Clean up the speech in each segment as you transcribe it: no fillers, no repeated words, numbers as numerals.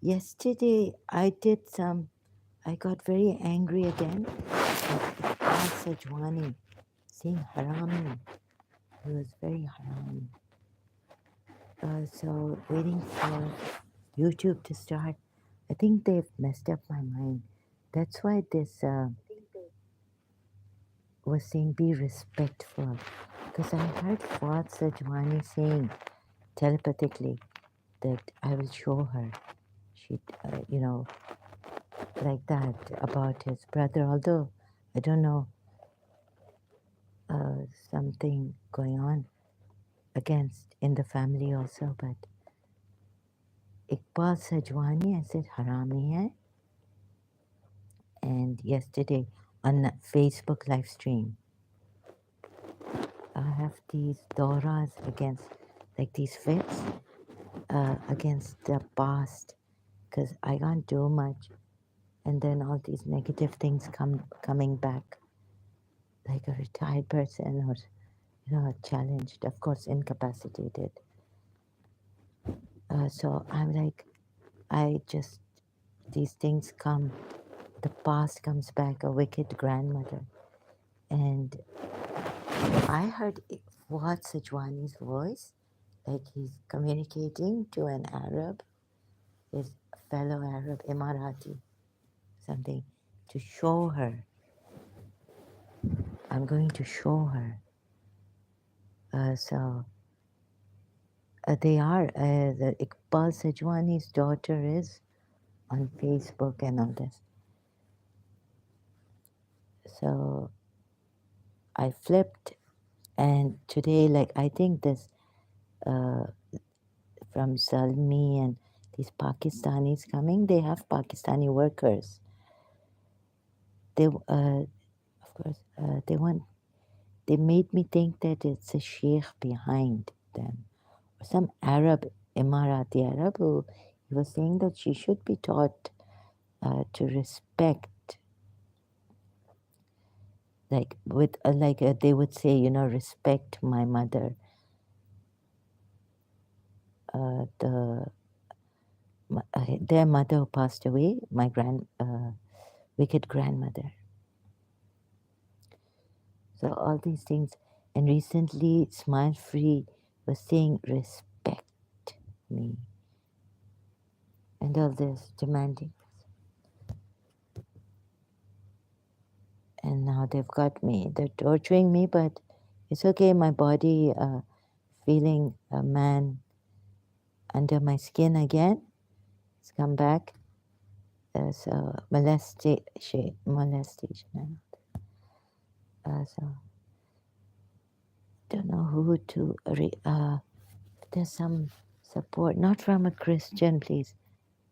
Yesterday I got very angry again at Iqbal Sajwani saying harami. He was very harami. So waiting for YouTube to start. I think they've messed up my mind. That's why this was saying be respectful. Because I heard Fuad Sajwani saying telepathically that I will show her. She, like that about his brother. Although I don't know something going on against in the family also. But Iqbal Sajwani, I said harami hai. And yesterday on a Facebook live stream, I have these dauras against, like these fits against the past, because I can't do much, and then all these negative things coming back, like a retired person or challenged, of course, incapacitated. So I'm like, these things come, the past comes back, a wicked grandmother, and I heard Fuad Sajwani's voice, like he's communicating to an Arab, his fellow Arab, Emirati, something, to show her. I'm going to show her. So they are, the Iqbal Sajwani's daughter is on Facebook and all this. So I flipped, and today, like, I think this uh, from Salmi and these Pakistanis coming, they have Pakistani workers. They, of course, they made me think that it's a sheikh behind them, or some Arab, Emirati Arab, who he was saying that she should be taught to respect, like with they would say, respect my mother, their mother who passed away, my wicked grandmother. So all these things, and recently Smile Free was saying respect me, and all this demanding, and now they've got me. They're torturing me, but it's okay. My body feeling a man under my skin again. It's come back. So molestation. So don't know who to. There's some support, not from a Christian, please.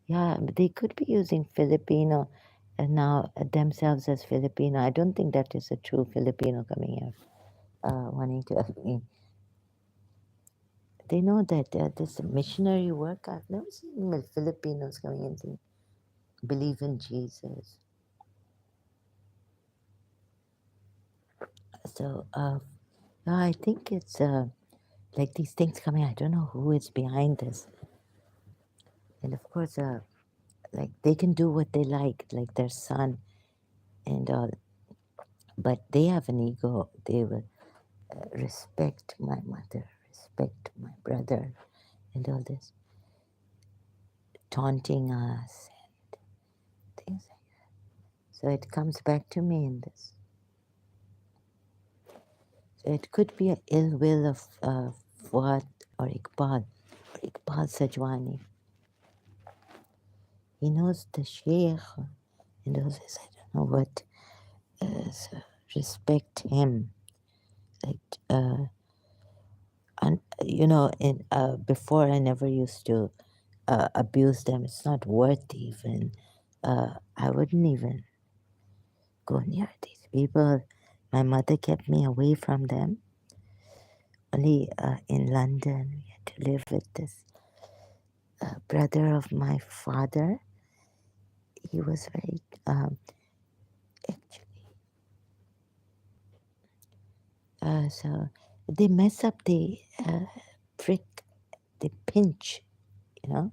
Yeah, but they could be using Filipino and now themselves as Filipino. I don't think that is a true Filipino coming here, wanting to help me. They know that this missionary work. I've never seen Filipinos coming in saying, believe in Jesus. So, I think it's like these things coming. I don't know who is behind this, and of course, like they can do what they like their son and all, but they have an ego. They will respect my mother, respect my brother, and all this, taunting us and things like that. So it comes back to me in this. So it could be an ill will of Fuad or Iqbal Sajwani. He knows the Sheikh and all this. I don't know what. So respect him. Like, and in before I never used to abuse them. It's not worth even. I wouldn't even go near these people. My mother kept me away from them. Only in London, we had to live with this brother of my father. He was very, actually, so they mess up, they prick, they pinch, you know.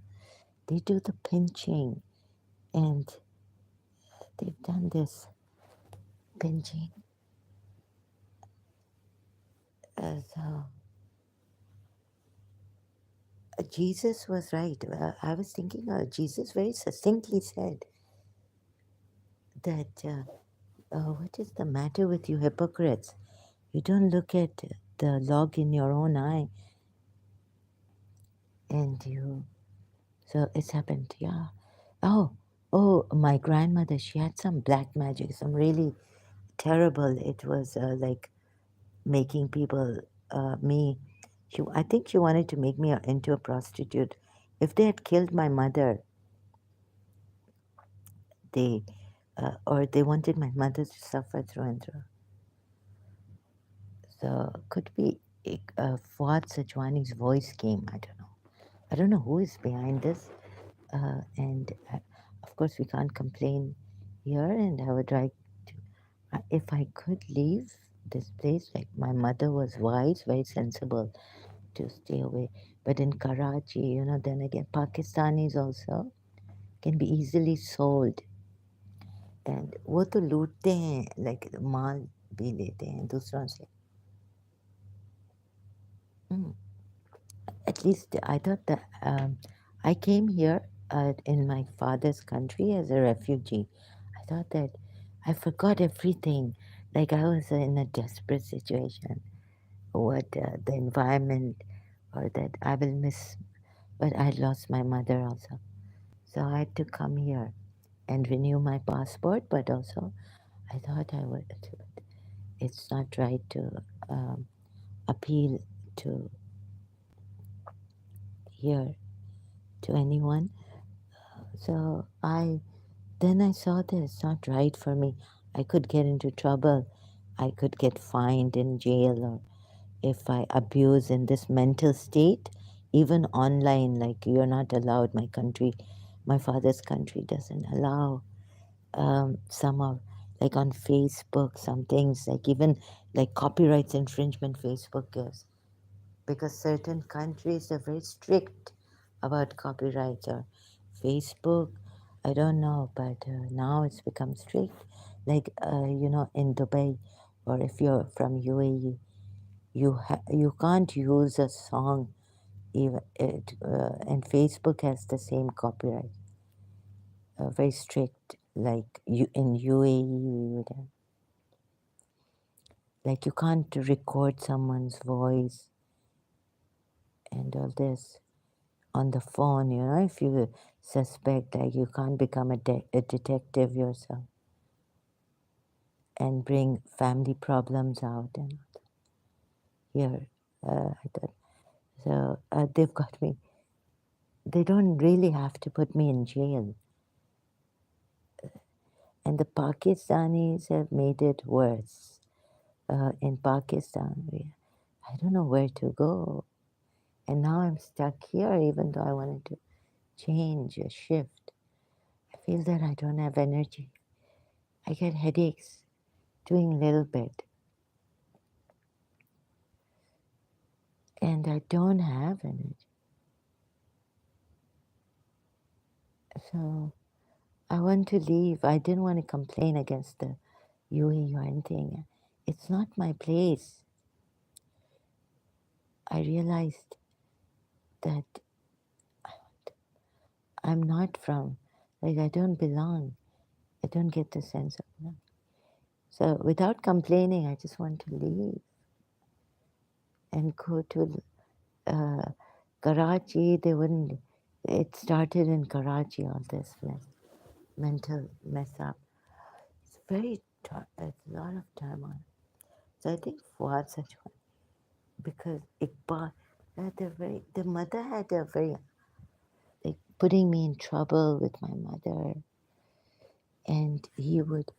They do the pinching, and they've done this pinching. So Jesus was right. I was thinking, Jesus very succinctly said that, what is the matter with you hypocrites? You don't look at the log in your own eye, and you. So it's happened, yeah. Oh, oh, my grandmother, she had some black magic, some really terrible. It was like making people, me. I think she wanted to make me into a prostitute. If they had killed my mother, they, or they wanted my mother to suffer through and through. So could be Fuad Sajwani's voice came. I don't know. I don't know who is behind this. And of course, we can't complain here. And I would like to, if I could leave this place, like my mother was wise, very sensible to stay away. But in Karachi, then again, Pakistanis also can be easily sold. And वो तो लूटते हैं, like माल भी लेते हैं दूसरों से. Hmm. At least I thought that I came here in my father's country as a refugee. I thought that I forgot everything, like I was in a desperate situation, what the environment, or that I will miss. But I lost my mother also, so I had to come here and renew my passport. But also, I thought I would. It's not right to appeal to here to anyone. So then I saw that it's not right for me. I could get into trouble. I could get fined in jail, or if I abuse in this mental state, even online, like you're not allowed. My father's country doesn't allow some of, like on Facebook, some things, like even like copyrights infringement Facebook gives, because certain countries are very strict about copyrights, or Facebook. I don't know, but now it's become strict. Like in Dubai, or if you're from UAE, you can't use a song even and Facebook has the same copyright. Very strict. Like you in UAE, we would have, like you can't record someone's voice and all this on the phone, if you suspect, like you can't become a detective yourself and bring family problems out. And here, I thought, so they've got me. They don't really have to put me in jail. And the Pakistanis have made it worse. In Pakistan, I don't know where to go. And now I'm stuck here, even though I wanted to change, a shift. I feel that I don't have energy. I get headaches doing a little bit. And I don't have energy. So I want to leave. I didn't want to complain against the UAE or anything. It's not my place. I realized that I'm not from, like, I don't belong. I don't get the sense of belonging. So without complaining, I just want to leave and go to Karachi. They wouldn't. It started in Karachi, all this mental mess up. It's very tough. It's a lot of time on. So I think Fuad Sajwani, because Iqbal had the mother had a very, like putting me in trouble with my mother, and he would,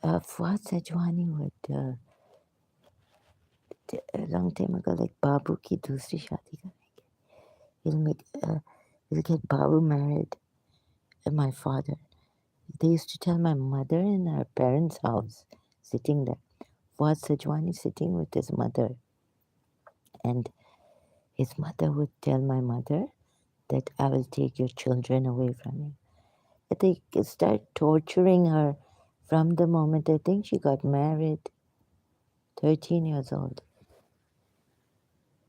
Fuad Sajwani would, a long time ago, like Babu ki dusri shadi karenge. He'll make, he'll get Babu married, and my father. They used to tell my mother in her parents' house, sitting there. Fuad Sajwani sitting with his mother, and his mother would tell my mother that I will take your children away from you. They start torturing her from the moment I think she got married, 13 years old.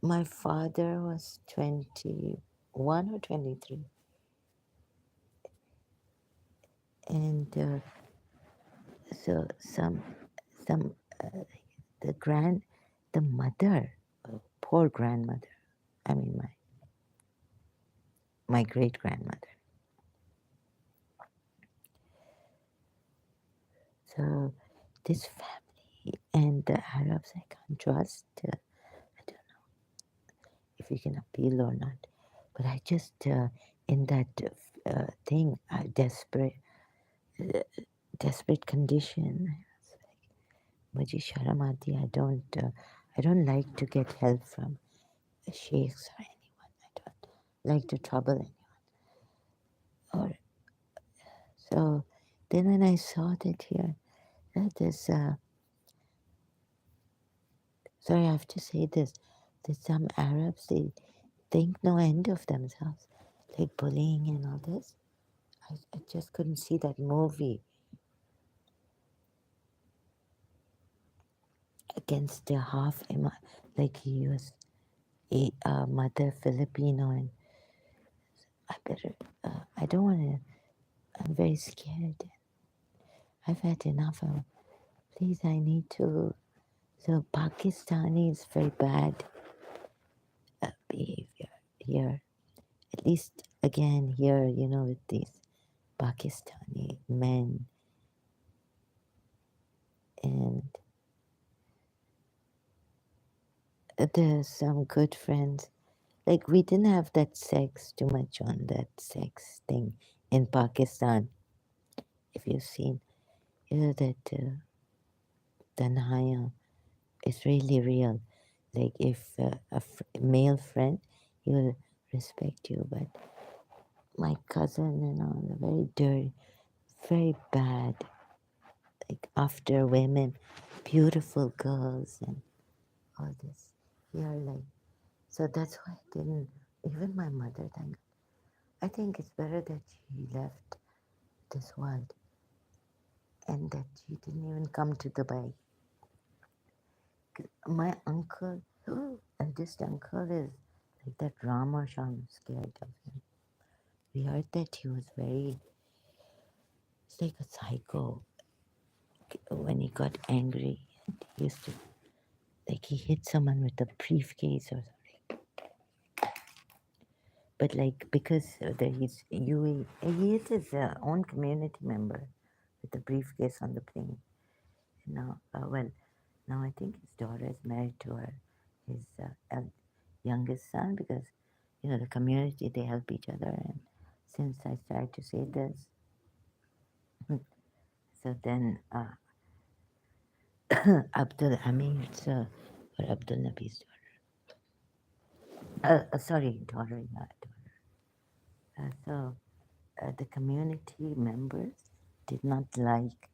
My father was 21 or 23. And so some the grand the mother, poor grandmother, I mean my great grandmother. So this family and the Arabs I can't trust. I don't know if we can appeal or not, but I just in that thing, uh, desperate condition. मुझे शर्म आती है. I don't like to get help from sheikhs or anyone. I don't like to trouble anyone. Or so then when I saw that here, that is sorry, I have to say this. That some Arabs they think no end of themselves, like bullying and all this. I just couldn't see that movie against the half, like he was a mother Filipino, and I better. I don't want to. I'm very scared. I've had enough of. Please, I need to. So Pakistani is very bad behavior here. At least again here, with these Pakistani men, and there's some good friends. Like we didn't have that sex too much on that sex thing in Pakistan. If you've seen, that tanhaya is really real. Like if male friend, he will respect you, but my cousin and all are very dirty, very bad. Like after women, beautiful girls and all this. Here, like so that's why I didn't. Even my mother, thank. I think it's better that she left this world and that she didn't even come to Dubai. My uncle, eldest uncle, is like that Ramash. I'm scared of him. We heard that he was it's like a psycho. When he got angry, he used to, like, he hit someone with a briefcase or something. But like, because he's he is his own community member with the briefcase on the plane. Now, now I think his daughter is married to his youngest son, because the community, they help each other. And since I started to say this, so then Abdul Amir's or Abdul Nabi's daughter. Sorry, daughter, yeah, daughter. So the community members did not like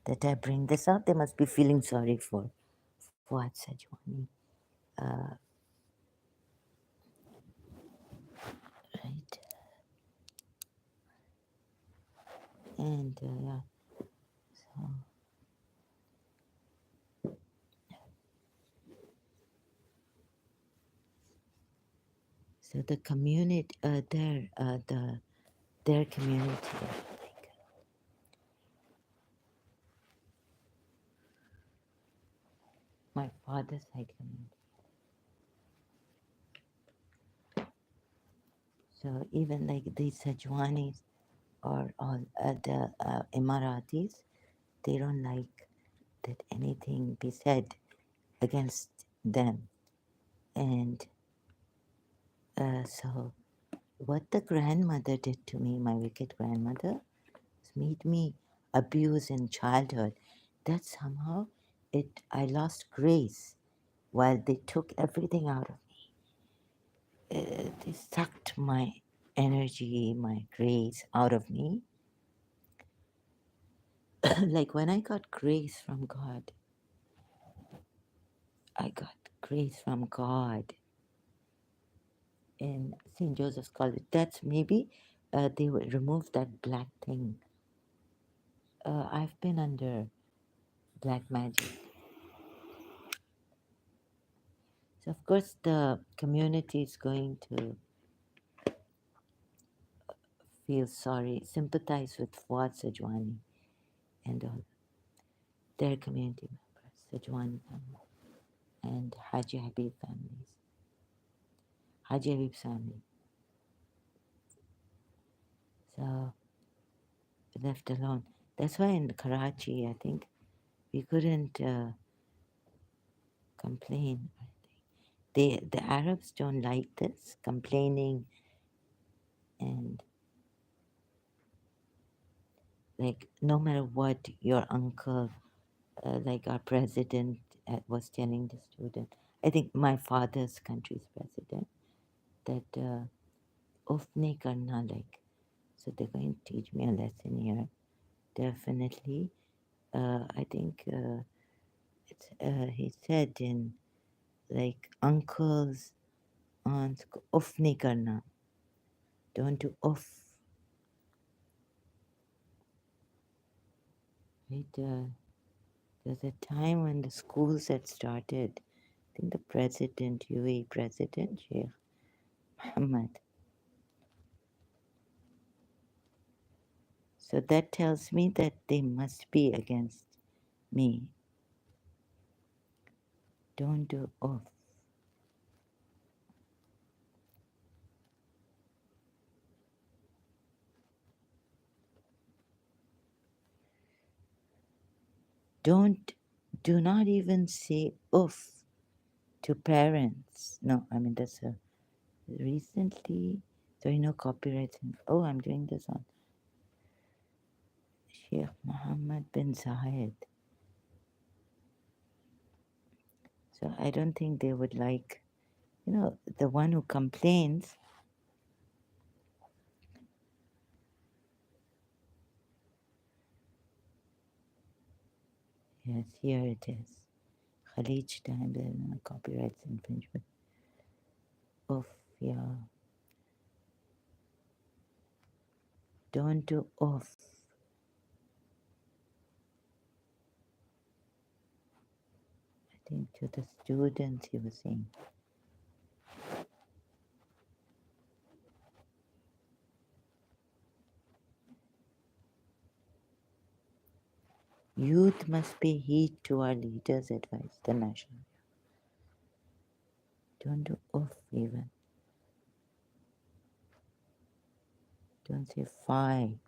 that I bring this up. They must be feeling sorry for Fuad Sajwani. Uh, right? And yeah, so the community, their community, like my father's side community. So even like these Sajwanis or all the Emiratis, they don't like that anything be said against them. And so what the grandmother did to me, my wicked grandmother, made me abuse in childhood. That somehow I lost grace while they took everything out of me. They sucked my energy, my grace out of me. Like when I got grace from God, I got grace from God. in St. Joseph's College. That's maybe they would remove that black thing. I've been under black magic. So, of course, the community is going to feel sorry, sympathize with Fuad Sajwani and all their community members, Sajwani family and Haji Habib families, Haji Habib's family. So, left alone. That's why in Karachi, I think we couldn't complain. The Arabs don't like this complaining and like no matter what your uncle, like our president was telling the student. I think my father's country's president that ofne karna like. So they're going to teach me a lesson here. Definitely, I think he said in like uncles, aunts, ofne karna. Don't do off. Right? There's a time when the schools had started. I think the president, UAE president, Sheikh Mohammed. So that tells me that they must be against me. Don't do off. Don't, do not even say off to parents. No, I mean, that's a recently, there are no copyrights. Oh, I'm doing this on Sheikh Mohammed bin Zayed. So I don't think they would like, the one who complains. Yes, here it is. Khalij time, there are no copyrights infringement. Off, yeah. Don't do off. I think to the students he was saying. Youth must pay heed to our leaders' advice, the national. Don't do off even. Don't say fi.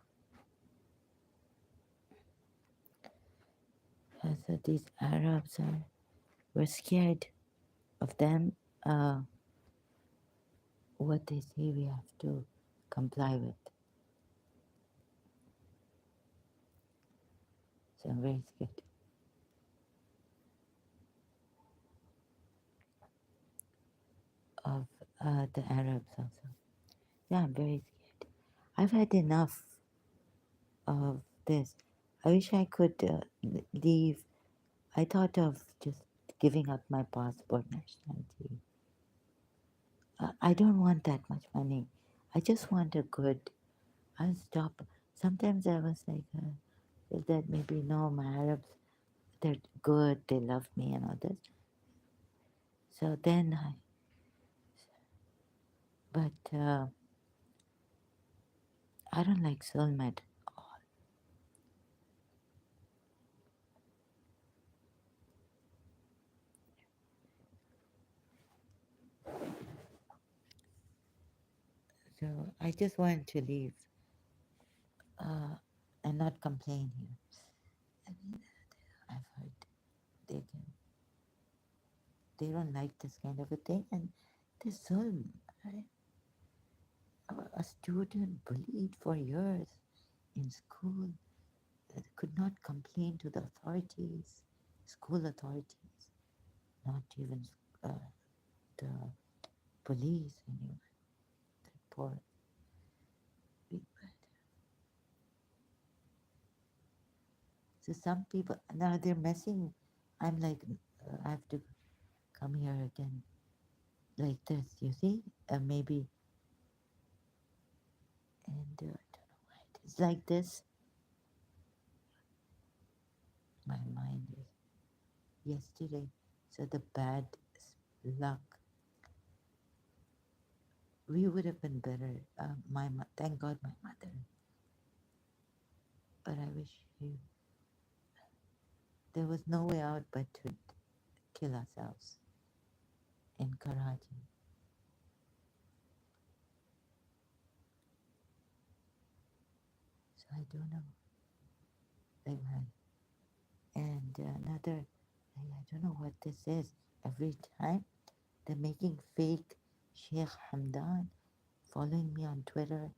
So these Arabs are, we're scared of them. What they say we have to comply with. So I'm very scared of the Arabs also. Yeah, I'm very scared. I've had enough of this. I wish I could leave. I thought of just giving up my passport nationality. I don't want that much money. I just want a good. I'll stop. Sometimes I was like, is that maybe no, my Arabs, they're good, they love me and all this. So then but I don't like soulmate. So I just want to leave uh, and not complain here. I mean, I've heard they can, they don't like this kind of a thing, and this zulm, right? A student bullied for years in school could not complain to the authorities, school authorities, not even uh, the police, anyone. That poor people. So some people now they're messing. I'm like, I have to come here again. like this. You see, maybe, and I don't know why it is like this. My mind is yesterday. So the bad luck. We would have been better. Thank God, my mother. But I wish you. There was no way out but to kill ourselves in Karachi. So I don't know. Like, and another, I don't know what this is. Every time they're making fake Sheikh Hamdan following me on Twitter.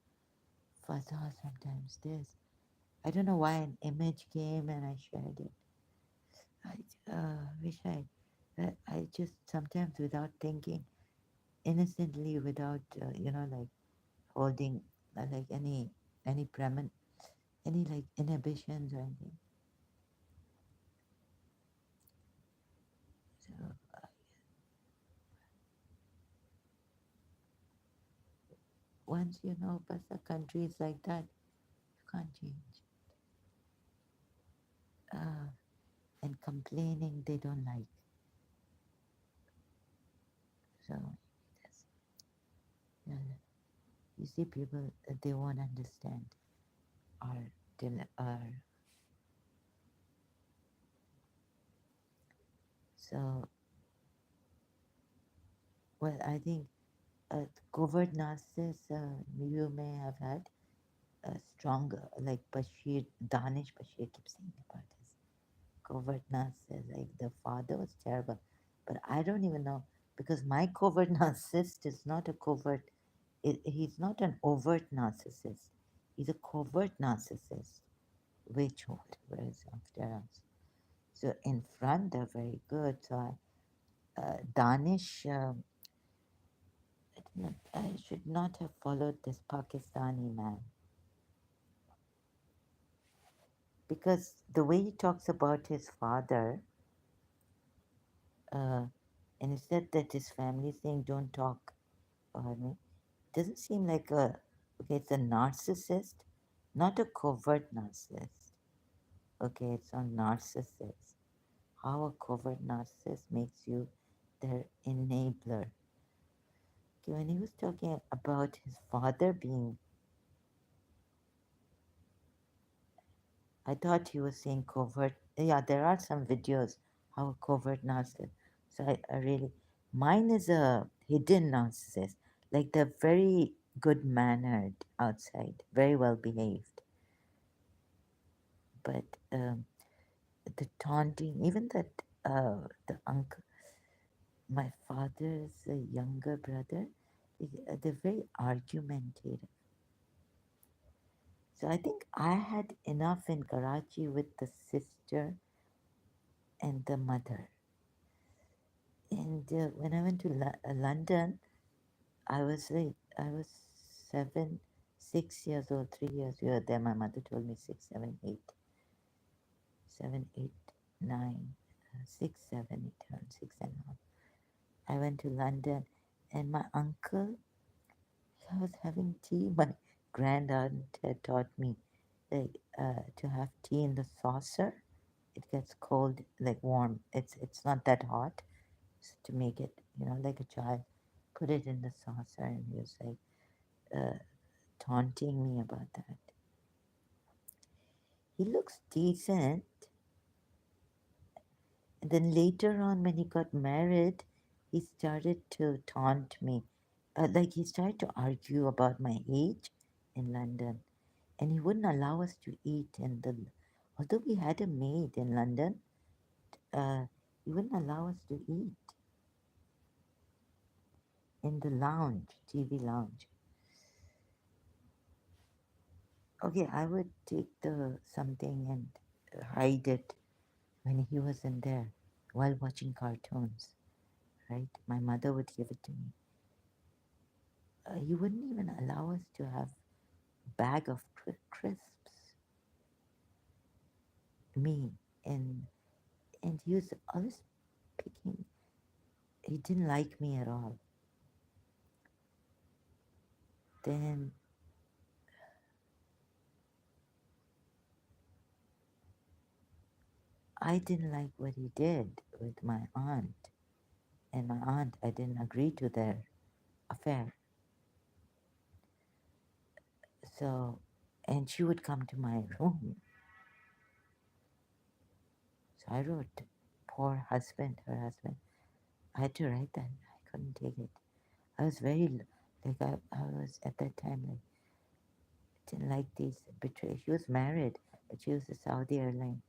Fazal sometimes this. I don't know why an image came and I shared it. I wish I just sometimes without thinking, innocently, without like holding like any any like inhibitions or anything. So once you know, but the country is like that, you can't change. Uh, and complaining they don't like. So that's, yeah, you see people they won't understand our our. So well, I think covert narcissists you may have had a stronger like Bashir Danish Bashir keeps saying about this covert narcissist. Like the father was terrible, but I don't even know because my covert narcissist is not a covert. He's not an overt narcissist. He's a covert narcissist, which whatever is after us. So in front they're very good. So Danish, I should not have followed this Pakistani man because the way he talks about his father, uh, and he said that his family is saying don't talk about me, doesn't seem like a okay. It's a narcissist, not a covert narcissist. Okay, it's a narcissist. How a covert narcissist makes you their enabler. Okay, when he was talking about his father being, I thought he was saying covert. Yeah, there are some videos how a covert narcissist. So I really, mine is a hidden narcissist. Like they're very good mannered outside, very well behaved, but the taunting, even that the uncle, my father's younger brother, they're very argumentative. So I think I had enough in Karachi with the sister and the mother. And when I went to London, I was 7, 6 years old, 3 years. We were there. My mother told me 6, 7, 8, 7, 8, 9, 6, 7, 8, around 6 and a half. I went to London, and my uncle, I was having tea. My grandaunt had taught me like, to have tea in the saucer. It gets cold, like warm. It's not that hot. So to make it, like a child, put it in the saucer, and he was like taunting me about that. He looks decent. And then later on, when he got married, he started to taunt me. Like he started to argue about my age in London. And he wouldn't allow us to eat in the. Although we had a maid in London, uh, he wouldn't allow us to eat in the lounge, TV lounge. Okay, I would take the something and hide it when he was in there while watching cartoons, right? My mother would give it to me. He wouldn't even allow us to have a bag of crisps, me, and he was always picking. He didn't like me at all. then I didn't like what he did with my aunt. And my aunt, I didn't agree to their affair. So, and she would come to my room. So I wrote, poor husband, her husband. I had to write that. I couldn't take it. I was very, like, I was at that time, like, didn't like these betrayals. She was married, but she was a Saudi airline.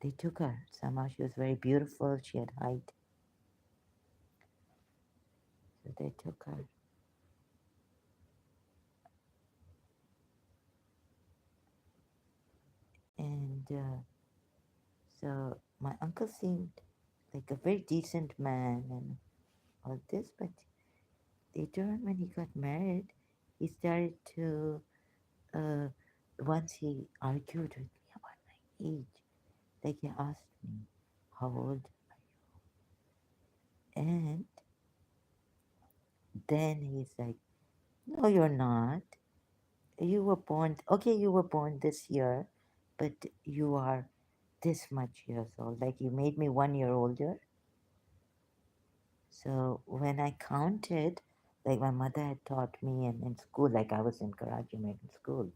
They took her. Somehow she was very beautiful. She had height. So they took her. And so my uncle seemed like a very decent man and all this, but later on when he got married, he started to, uh, once he argued with me about my age, like he asked me, how old are you? And then he's like, no, you're not. You were born, okay, you were born this year, but you are this much years old. Like you made me 1 year older. So when I counted, like my mother had taught me in school, like I was in Karachi American school,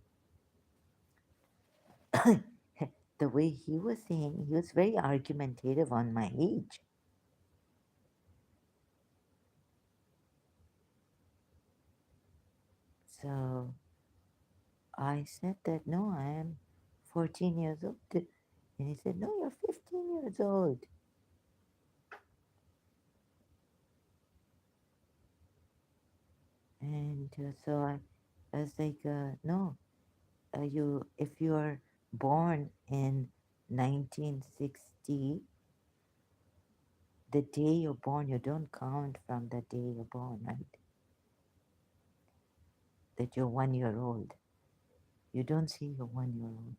the way he was saying, he was very argumentative on my age. So I said that, no, I am 14 years old. And he said, no, you're 15 years old. And so I was like, no, if you're born in 1960, the day you're born, you don't count from the day you're born, right? That you're 1 year old. You don't see you're 1 year old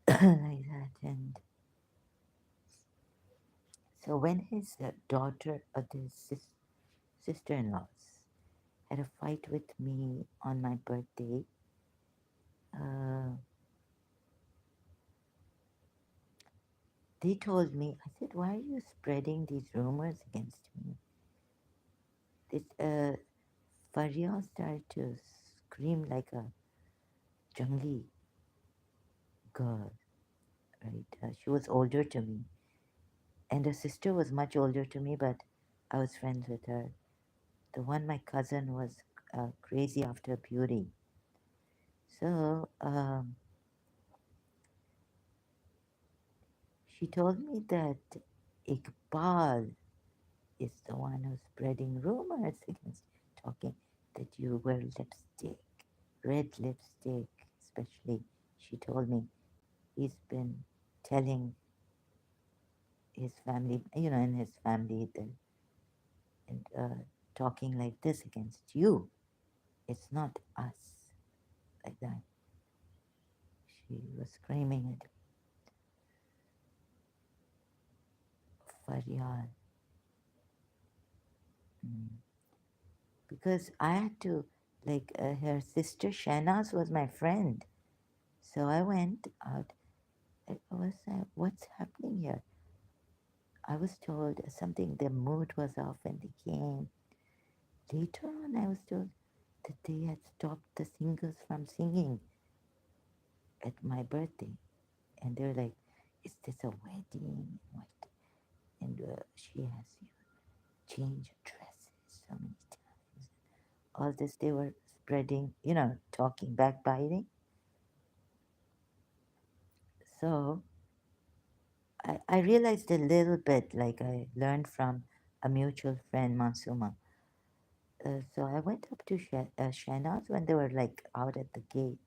like that. And so when his daughter, the sister-in-laws, had a fight with me on my birthday, uh, they told me, I said, why are you spreading these rumors against me? This Faria started to scream like a jungly girl, right? She was older to me. And her sister was much older to me, but I was friends with her. The one, my cousin, was crazy after beauty. So she told me that Iqbal is the one who's spreading rumors against, talking that you wear lipstick, red lipstick, especially. She told me he's been telling his family, in his family, and talking like this against you. It's not us, like that. She was screaming at Faryal. Mm. Because I had to, like, her sister Shahnaz was my friend. So I went out. What's happening here? I was told something, the mood was off when they came. Later on, I was told that they had stopped the singers from singing at my birthday. And they were like, is this a wedding? What? And she has changed dresses so many times. All this they were spreading, talking, backbiting. So I realized a little bit, like I learned from a mutual friend, Masuma. So I went up to Shahnaz when they were like out at the gate,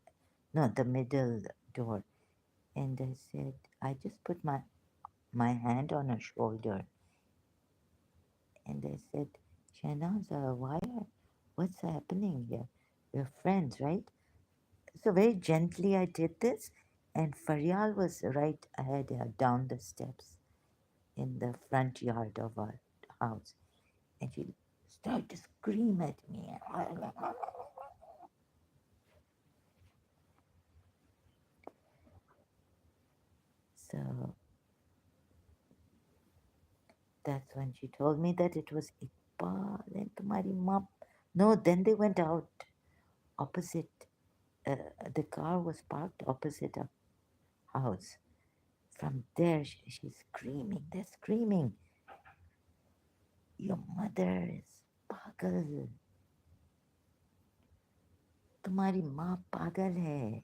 no, the middle door. And I said, I just put my hand on her shoulder. And I said, Shahnaz, what's happening here? We're friends, right? So very gently I did this, and Faryal was right ahead, down the steps in the front yard of our house, and she start to scream at me. So that's when she told me that it was Iqbal and तुम्हारी माँ. No, then they went out opposite. Uh, the car was parked opposite a house. From there, she's screaming. They're screaming. Your mother is pagal. तुम्हारी माँ पागल है.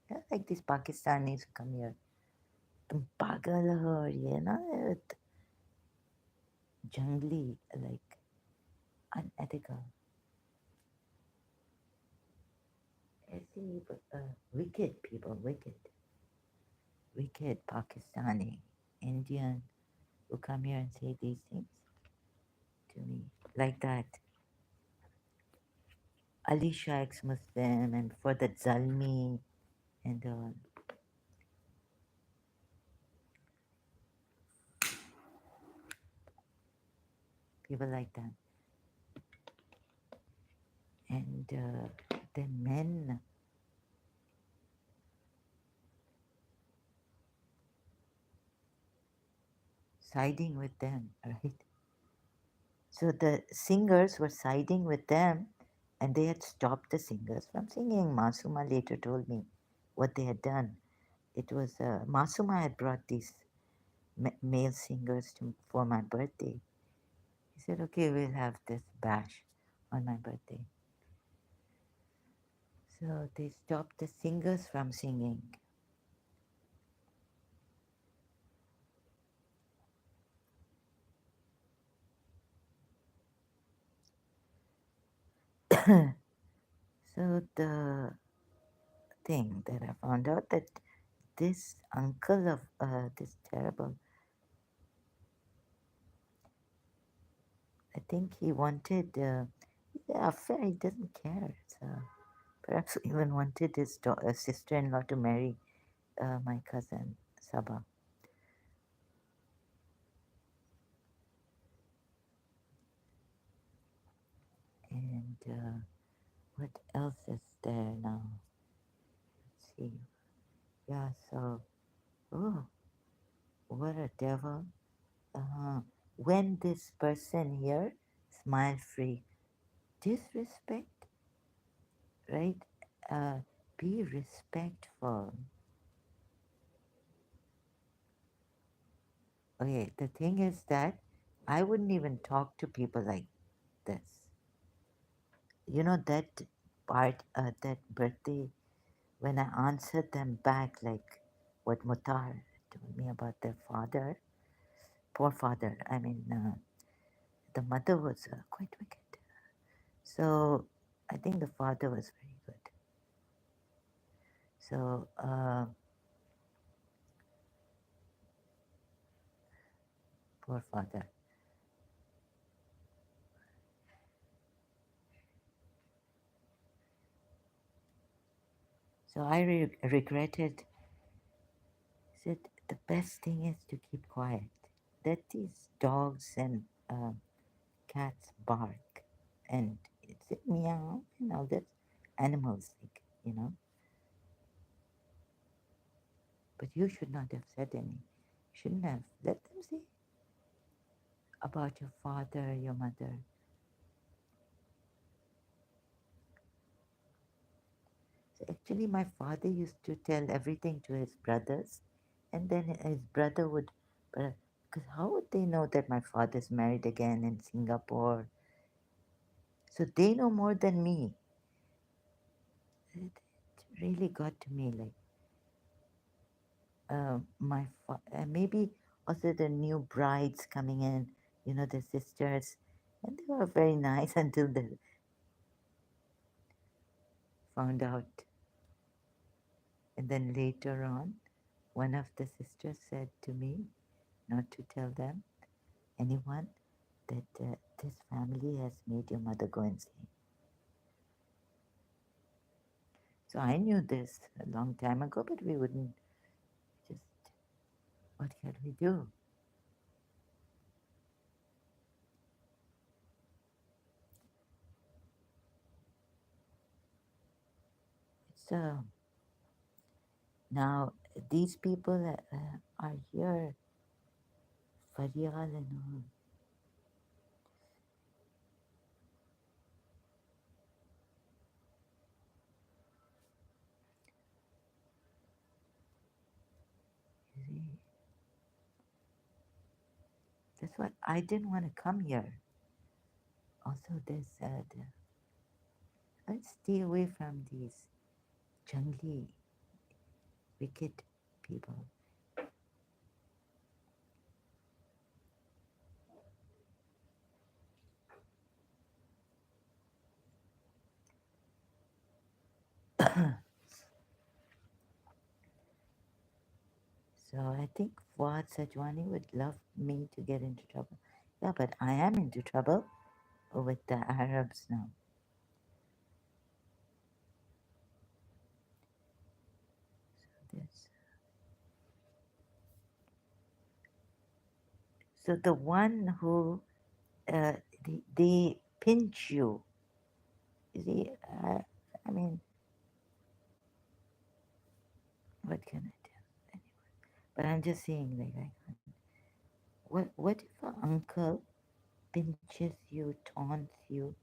Yeah, like these Pakistanis who come here. तुम पागल हो और ये ना jungly, like unethical. ऐसे wicked people, wicked Pakistani, Indian who come here and say these things to me. Like that. Ali Shah ex-Muslim and for the Zalmi and people like that. And the men siding with them, right? So the singers were siding with them and they had stopped the singers from singing. Masuma later told me what they had done. It was Masuma had brought these male singers for my birthday. He said, okay, we'll have this bash on my birthday. So they stopped the singers from singing. So the thing that I found out that this uncle of this terrible, I think he wanted, yeah, affair, he doesn't care. So perhaps even wanted his sister-in-law to marry my cousin Sabah. And what else is there now? Let's see. Yeah, so, oh, what a devil. When this person here, smile free, disrespect, right? Uh, be respectful. Okay, the thing is that I wouldn't even talk to people like this. You know, that part, that birthday, when I answered them back, like what Mutar told me about their father, poor father. I mean, the mother was quite wicked. So I think the father was very good. So, poor father. So I regretted, said the best thing is to keep quiet. Let these dogs and cats bark and it's meow and all that animals, like, you know. But you should not have said any. Shouldn't have. Let them say about your father, your mother. So actually, my father used to tell everything to his brothers, and then his brother would, because how would they know that my father's married again in Singapore? So they know more than me. It really got to me, like maybe also the new brides coming in, you know, the sisters, and they were very nice until they found out. And then later on, one of the sisters said to me not to tell them, anyone, that this family has made your mother go insane. So I knew this a long time ago, but we wouldn't just, what can we do? So now these people are here, Faryal and all. You see, that's what I didn't want to come here. Also, they said, let's stay away from these jungly, wicked people. So I think Fuad Sajwani would love me to get into trouble. Yeah, but I am into trouble with the Arabs now. This. So the one who uh, they pinch you. You see, I mean, what can I do? Anyway, but I'm just saying, like, what if an uncle pinches you, taunts you?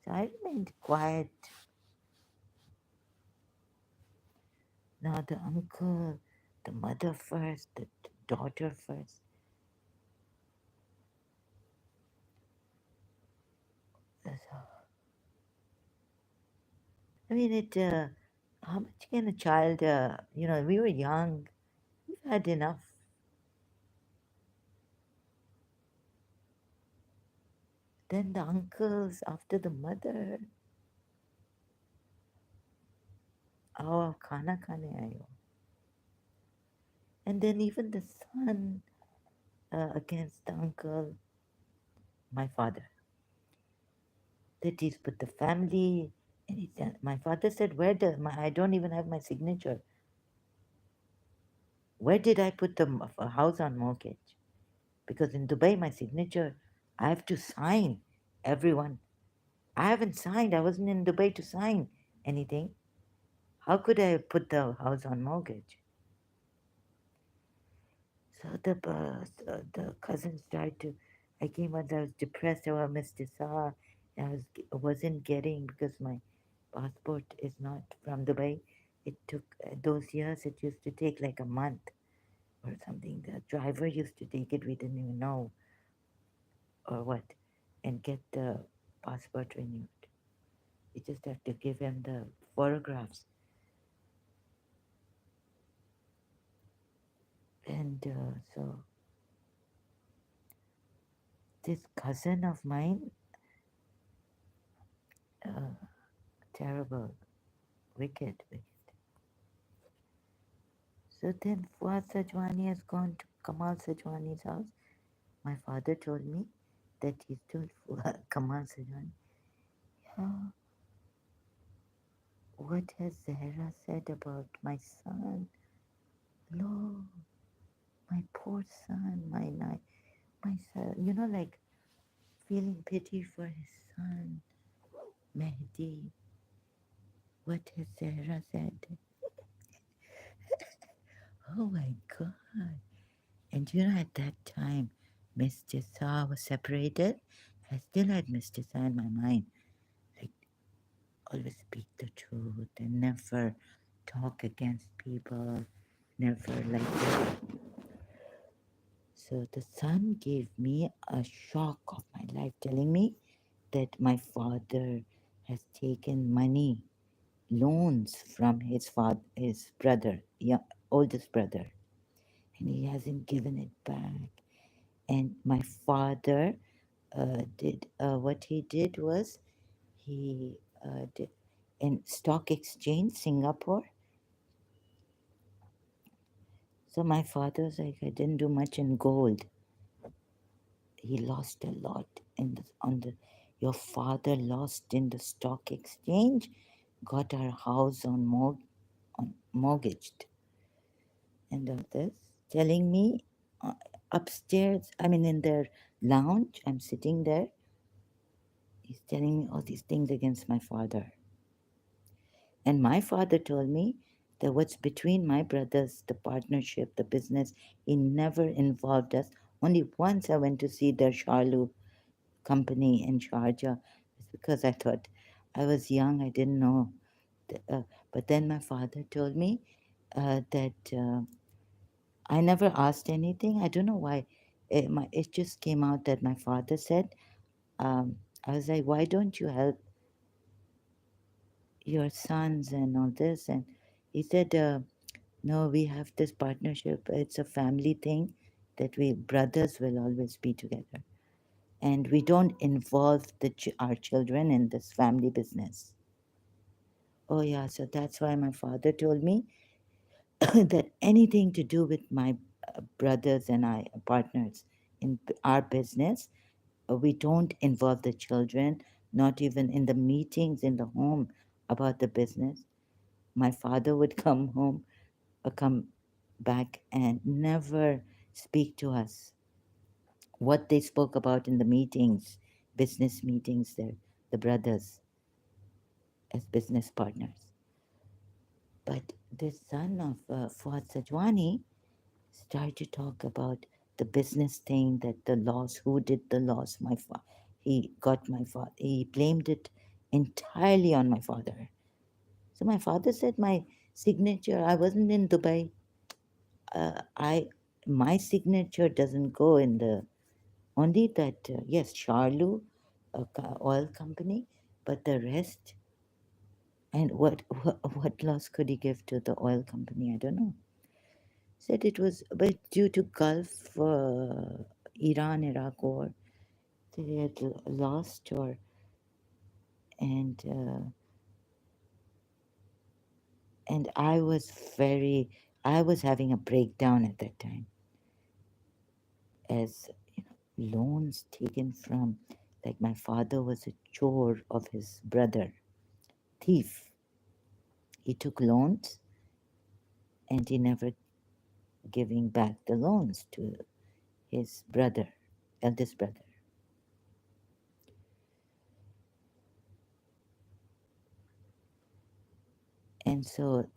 So I remained quiet. Now the uncle, the mother first, the daughter first. So, I mean, how much can a child, we were young, we've had enough. Then the uncles after the mother, oh, khana khane aayo. And then even the son against the uncle, my father. That he's put the family, and my father said, I don't even have my signature. Where did I put the house on mortgage? Because in Dubai, my signature, I have to sign everyone. I haven't signed. I wasn't in Dubai to sign anything. How could I put the house on mortgage? So the cousins tried to. I came once. I was depressed about Mr. Sa. Wasn't getting because my passport is not from Dubai. It took those years. It used to take like a month or something. The driver used to take it. We didn't even know or what, and get the passport renewed. You just have to give him the photographs. And so this cousin of mine, uh, terrible, wicked, wicked. So then Fuad Sajwani has gone to Kamal Sajwani's house. My father told me that he told Kamal Sajwani, yeah, what has Zahra said about my son? Lord, my poor son, my son, like feeling pity for his son, Mehdi. What has Zahra said? Oh my God. And at that time, Mr. Sa was separated. I still had Mr. Sa in my mind. Like, always speak the truth and never talk against people, never like that. So the son gave me a shock of my life, telling me that my father has taken money, loans from his brother, oldest brother, and he hasn't given it back. And my father did what he did was he did in stock exchange Singapore. So my father was like, I didn't do much in gold. He lost a lot on the. Your father lost in the stock exchange, got our house on mortgaged, and all this, telling me uh, upstairs. I mean, in their lounge, I'm sitting there. He's telling me all these things against my father. And my father told me that what's between my brothers, the partnership, the business, he never involved us. Only once I went to see their Sharlu company in Sharjah. It's because I thought I was young, I didn't know. But then my father told me that I never asked anything. I don't know why. It just came out that my father said, I was like, why don't you help your sons and all this? And he said, no, we have this partnership. It's a family thing that we brothers will always be together. And we don't involve our children in this family business. Oh, yeah, so that's why my father told me that anything to do with my brothers and I, partners in our business, we don't involve the children, not even in the meetings in the home about the business. My father would come home, come back, and never speak to us. What they spoke about in the meetings, business meetings, there, the brothers as business partners. But the son of Fuad Sajwani started to talk about the business thing, that the loss, who did the loss, he got my father, he blamed it entirely on my father. So my father said my signature, I wasn't in Dubai. I My signature doesn't go in the, only that yes, Charlu, oil company, but the rest, and what loss could he give to the oil company? I don't know. Said it was, but due to Gulf, Iran Iraq war, they had lost, or and and I was having a breakdown at that time, as loans taken from, like, my father was a chore of his brother, thief. He took loans and he never giving back the loans to his brother, eldest brother. And so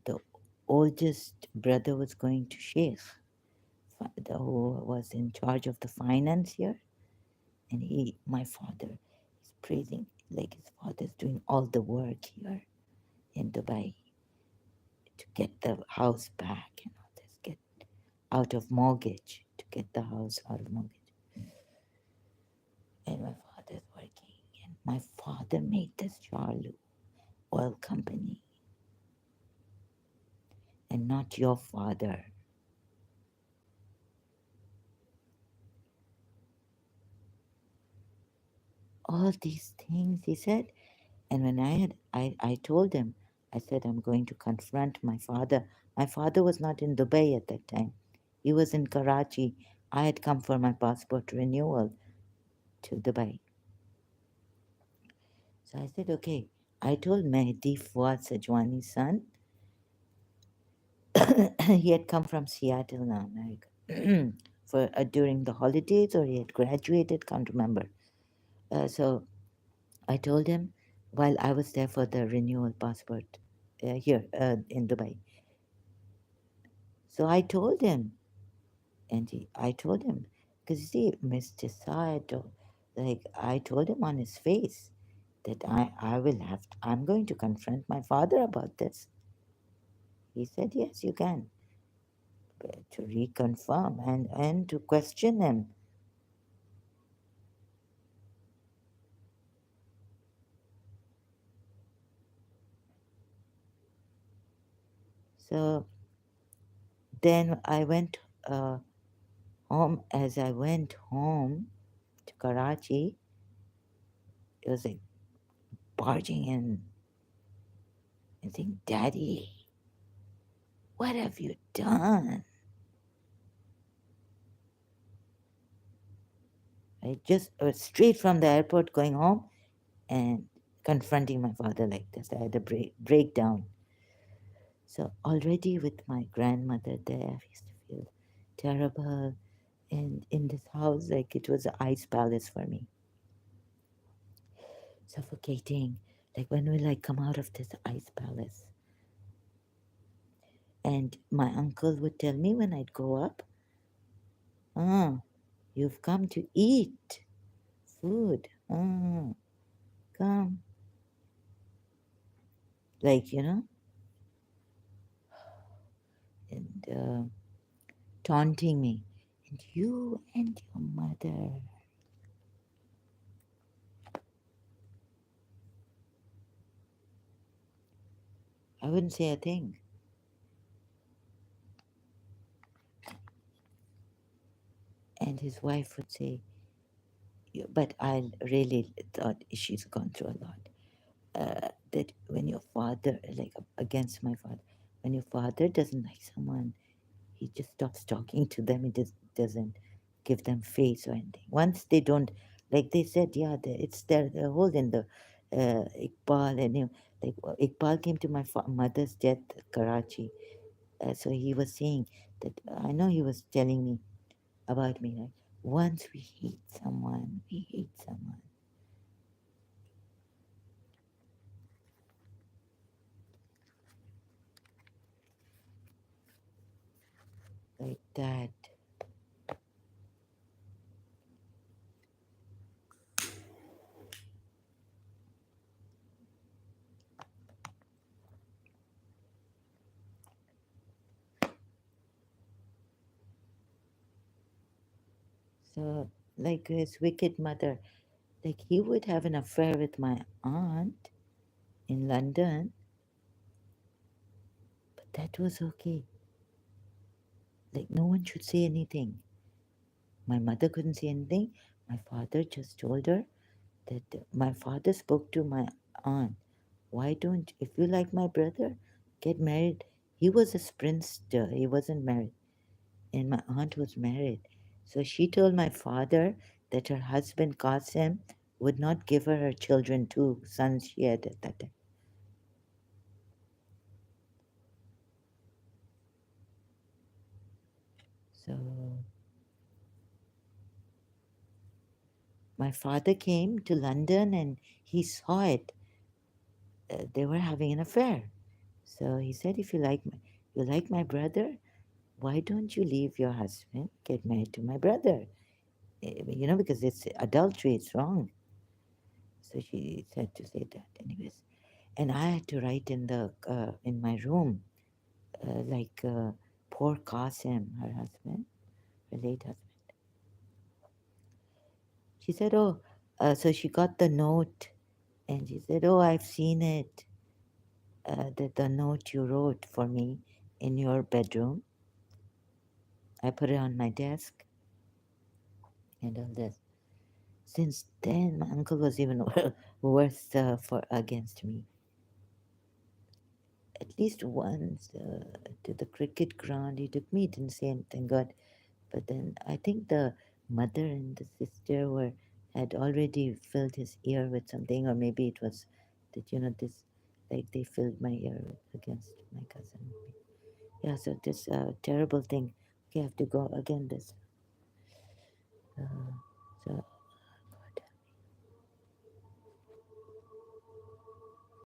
the oldest brother was going to Sheikh, who was in charge of the finance here, and my father, is praising, like his father's doing all the work here in Dubai to get the house back and all this, get out of mortgage, to get the house out of mortgage. And my father's working, and my father made this Charlu oil company, and not your father. All these things he said. And when I told him, I said, I'm going to confront my father. My father was not in Dubai at that time. He was in Karachi. I had come for my passport renewal to Dubai. So I said, okay. I told Mehdi, Fuad Sajwani's son, he had come from Seattle now, America, for during the holidays, or he had graduated, can't remember. So I told him while I was there for the renewal passport here in Dubai. So I told him, and I told him, because you see, Mr. Saad, like, I told him on his face that I will have, I'm going to confront my father about this. He said, yes, you can, to reconfirm and to question him. So then I went home. As I went home to Karachi, it was like barging in and saying, Daddy, what have you done? I just straight from the airport going home and confronting my father like this. I had a breakdown. So already with my grandmother there, I used to feel terrible. And in this house, like it was an ice palace for me, suffocating. Like when we like come out of this ice palace, and my uncle would tell me when I'd go up, "Ah, you've come to eat food. Ah, come." Like, and taunting me. And you and your mother. I wouldn't say a thing. And his wife would say, but I really thought she's gone through a lot. That when your father, like against my father, when your father doesn't like someone, he just stops talking to them. He just doesn't give them face or anything. Once they don't, like they said, yeah, it's there, the hole in the Iqbal and him. Like Iqbal came to my mother's death, Karachi. So he was saying that I know he was telling me about me. Like once we hate someone like that. So like his wicked mother, like he would have an affair with my aunt in London, but that was okay. Like no one should say anything. My mother couldn't say anything. My father just told her that my father spoke to my aunt. Why don't, if you like my brother, get married? He was a spinster, he wasn't married. And my aunt was married. So she told my father that her husband, Qasim, would not give her children, two sons she had at that time. So my father came to London and he saw it. They were having an affair. So he said, if you like my brother, why don't you leave your husband, get married to my brother? Because it's adultery, it's wrong. So she said to say that, anyways. And I had to write in my room, like poor Qasim, her husband, her late husband. She said, oh, so she got the note, and she said, oh, I've seen it. The note you wrote for me in your bedroom. I put it on my desk and all this. Since then, my uncle was even worse for against me. At least once to the cricket ground, he took me. He didn't say anything, God. But then I think the mother and the sister had already filled his ear with something, or maybe it was that this, like they filled my ear against my cousin. Yeah, so this terrible thing. Okay, I have to go again. This. Uh, so